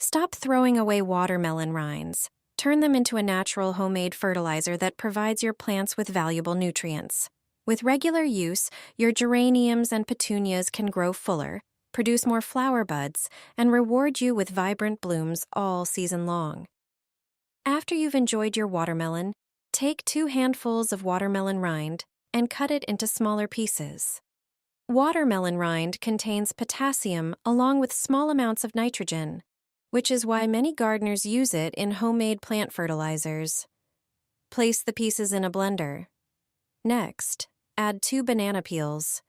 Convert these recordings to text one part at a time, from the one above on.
Stop throwing away watermelon rinds. Turn them into a natural homemade fertilizer that provides your plants with valuable nutrients. With regular use, your geraniums and petunias can grow fuller, produce more flower buds, and reward you with vibrant blooms all season long. After you've enjoyed your watermelon, take 2 handfuls of watermelon rind and cut it into smaller pieces. Watermelon rind contains potassium along with small amounts of nitrogen, which is why many gardeners use it in homemade plant fertilizers. Place the pieces in a blender. Next, add 2 banana peels.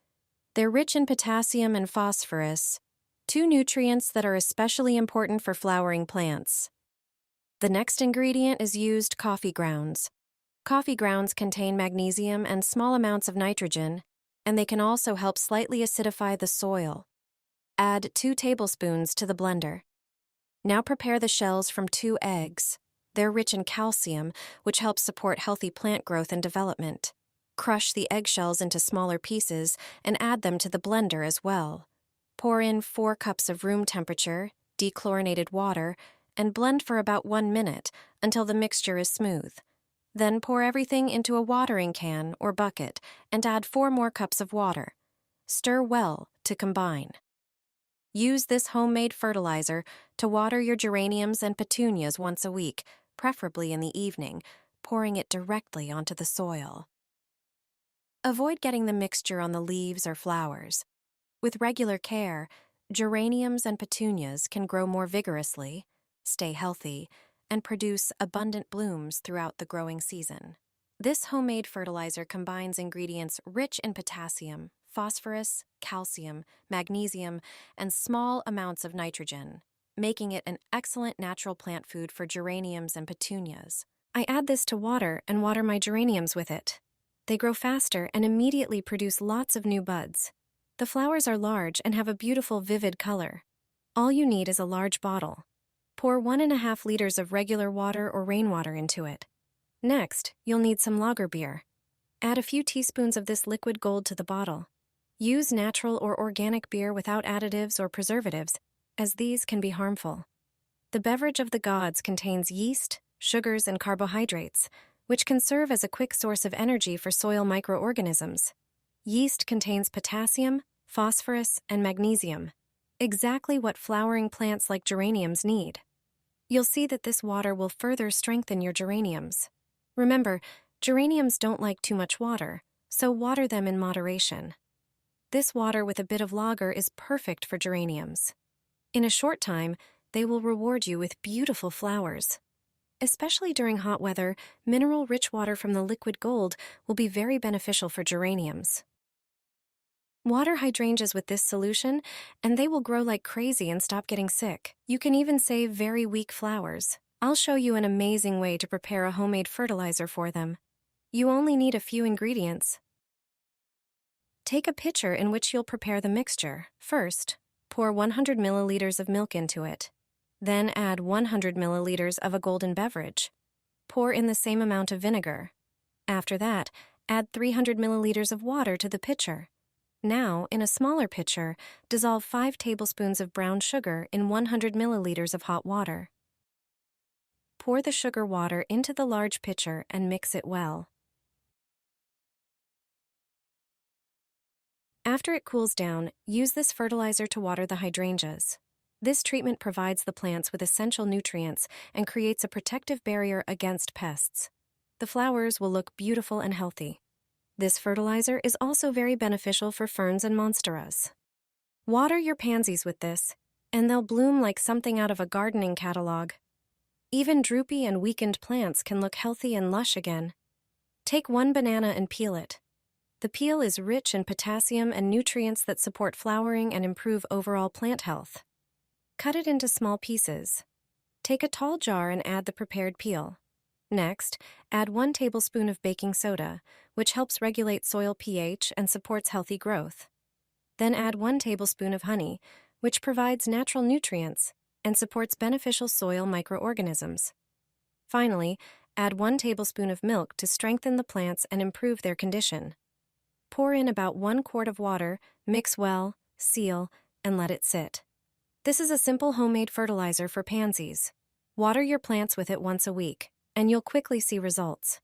They're rich in potassium and phosphorus, 2 nutrients that are especially important for flowering plants. The next ingredient is used coffee grounds. Coffee grounds contain magnesium and small amounts of nitrogen, and they can also help slightly acidify the soil. Add 2 tablespoons to the blender. Now prepare the shells from 2 eggs. They're rich in calcium, which helps support healthy plant growth and development. Crush the eggshells into smaller pieces and add them to the blender as well. Pour in 4 cups of room temperature, dechlorinated water, and blend for about 1 minute until the mixture is smooth. Then pour everything into a watering can or bucket and add 4 more cups of water. Stir well to combine. Use this homemade fertilizer to water your geraniums and petunias once a week, preferably in the evening, pouring it directly onto the soil. Avoid getting the mixture on the leaves or flowers. With regular care, geraniums and petunias can grow more vigorously, stay healthy, and produce abundant blooms throughout the growing season. This homemade fertilizer combines ingredients rich in potassium, phosphorus, calcium, magnesium, and small amounts of nitrogen, making it an excellent natural plant food for geraniums and petunias. I add this to water and water my geraniums with it. They grow faster and immediately produce lots of new buds. The flowers are large and have a beautiful, vivid color. All you need is a large bottle. Pour 1.5 liters of regular water or rainwater into it. Next, you'll need some lager beer. Add a few teaspoons of this liquid gold to the bottle. Use natural or organic beer without additives or preservatives, as these can be harmful. The beverage of the gods contains yeast, sugars, and carbohydrates, which can serve as a quick source of energy for soil microorganisms. Yeast contains potassium, phosphorus, and magnesium, exactly what flowering plants like geraniums need. You'll see that this water will further strengthen your geraniums. Remember, geraniums don't like too much water, so water them in moderation. This water with a bit of lager is perfect for geraniums. In a short time, they will reward you with beautiful flowers. Especially during hot weather, mineral-rich water from the liquid gold will be very beneficial for geraniums. Water hydrangeas with this solution, and they will grow like crazy and stop getting sick. You can even save very weak flowers. I'll show you an amazing way to prepare a homemade fertilizer for them. You only need a few ingredients. Take a pitcher in which you'll prepare the mixture. First, pour 100 milliliters of milk into it. Then add 100 milliliters of a golden beverage. Pour in the same amount of vinegar. After that, add 300 milliliters of water to the pitcher. Now, in a smaller pitcher, dissolve 5 tablespoons of brown sugar in 100 milliliters of hot water. Pour the sugar water into the large pitcher and mix it well. After it cools down, use this fertilizer to water the hydrangeas. This treatment provides the plants with essential nutrients and creates a protective barrier against pests. The flowers will look beautiful and healthy. This fertilizer is also very beneficial for ferns and monsteras. Water your pansies with this, and they'll bloom like something out of a gardening catalog. Even droopy and weakened plants can look healthy and lush again. Take 1 banana and peel it. The peel is rich in potassium and nutrients that support flowering and improve overall plant health. Cut it into small pieces. Take a tall jar and add the prepared peel. Next, add 1 tablespoon of baking soda, which helps regulate soil pH and supports healthy growth. Then add 1 tablespoon of honey, which provides natural nutrients and supports beneficial soil microorganisms. Finally, add 1 tablespoon of milk to strengthen the plants and improve their condition. Pour in about 1 quart of water, mix well, seal, and let it sit. This is a simple homemade fertilizer for pansies. Water your plants with it once a week, and you'll quickly see results.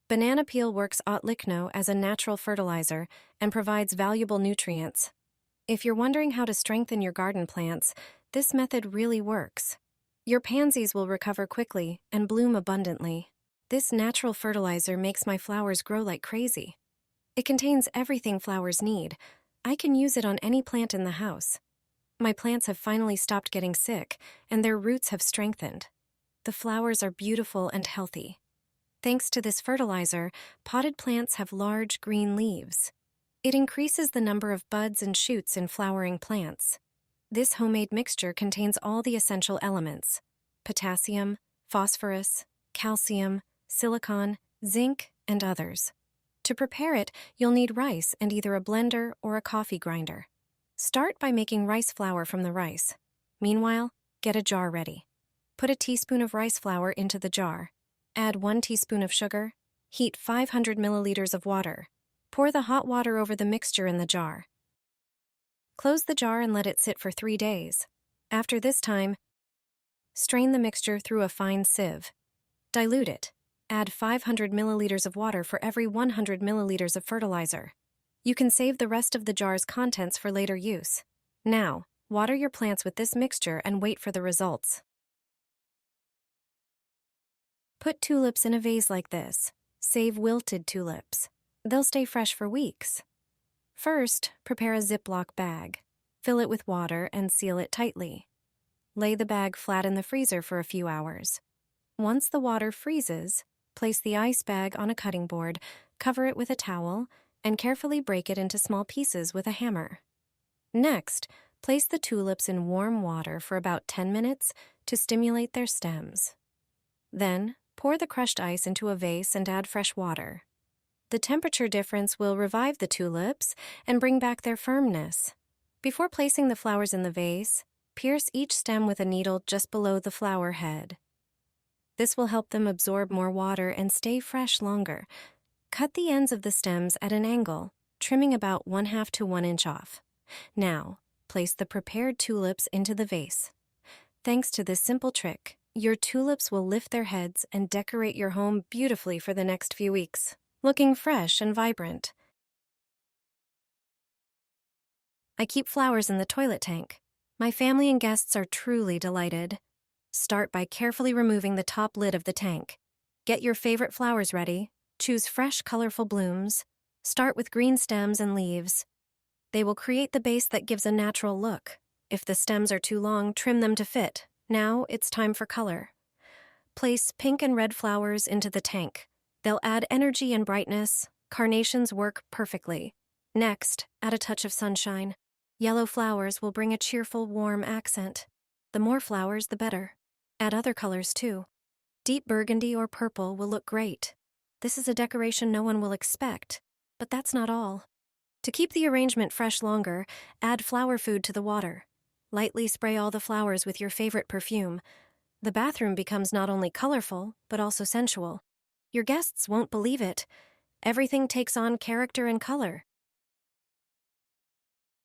Banana peel works au lichno as a natural fertilizer and provides valuable nutrients. If you're wondering how to strengthen your garden plants, this method really works. Your pansies will recover quickly and bloom abundantly. This natural fertilizer makes my flowers grow like crazy. It contains everything flowers need. I can use it on any plant in the house. My plants have finally stopped getting sick, and their roots have strengthened. The flowers are beautiful and healthy. Thanks to this fertilizer, potted plants have large green leaves. It increases the number of buds and shoots in flowering plants. This homemade mixture contains all the essential elements: potassium, phosphorus, calcium, silicon, zinc, and others. To prepare it, you'll need rice and either a blender or a coffee grinder. Start by making rice flour from the rice. Meanwhile, get a jar ready. Put a teaspoon of rice flour into the jar. Add 1 teaspoon of sugar. Heat 500 milliliters of water. Pour the hot water over the mixture in the jar. Close the jar and let it sit for 3 days. After this time, strain the mixture through a fine sieve. Dilute it. Add 500 milliliters of water for every 100 milliliters of fertilizer. You can save the rest of the jar's contents for later use. Now, water your plants with this mixture and wait for the results. Put tulips in a vase like this. Save wilted tulips. They'll stay fresh for weeks. First, prepare a Ziploc bag. Fill it with water and seal it tightly. Lay the bag flat in the freezer for a few hours. Once the water freezes, place the ice bag on a cutting board, cover it with a towel, and carefully break it into small pieces with a hammer. Next, place the tulips in warm water for about 10 minutes to stimulate their stems. Then, pour the crushed ice into a vase and add fresh water. The temperature difference will revive the tulips and bring back their firmness. Before placing the flowers in the vase, pierce each stem with a needle just below the flower head. This will help them absorb more water and stay fresh longer. Cut the ends of the stems at an angle, trimming about 1/2 to 1 inch off. Now, place the prepared tulips into the vase. Thanks to this simple trick, your tulips will lift their heads and decorate your home beautifully for the next few weeks, looking fresh and vibrant. I keep flowers in the toilet tank. My family and guests are truly delighted. Start by carefully removing the top lid of the tank. Get your favorite flowers ready. Choose fresh, colorful blooms. Start with green stems and leaves. They will create the base that gives a natural look. If the stems are too long, trim them to fit. Now it's time for color. Place pink and red flowers into the tank. They'll add energy and brightness. Carnations work perfectly. Next, add a touch of sunshine. Yellow flowers will bring a cheerful, warm accent. The more flowers, the better. Add other colors too. Deep burgundy or purple will look great. This is a decoration no one will expect, but that's not all. To keep the arrangement fresh longer, add flower food to the water. Lightly spray all the flowers with your favorite perfume. The bathroom becomes not only colorful, but also sensual. Your guests won't believe it. Everything takes on character and color.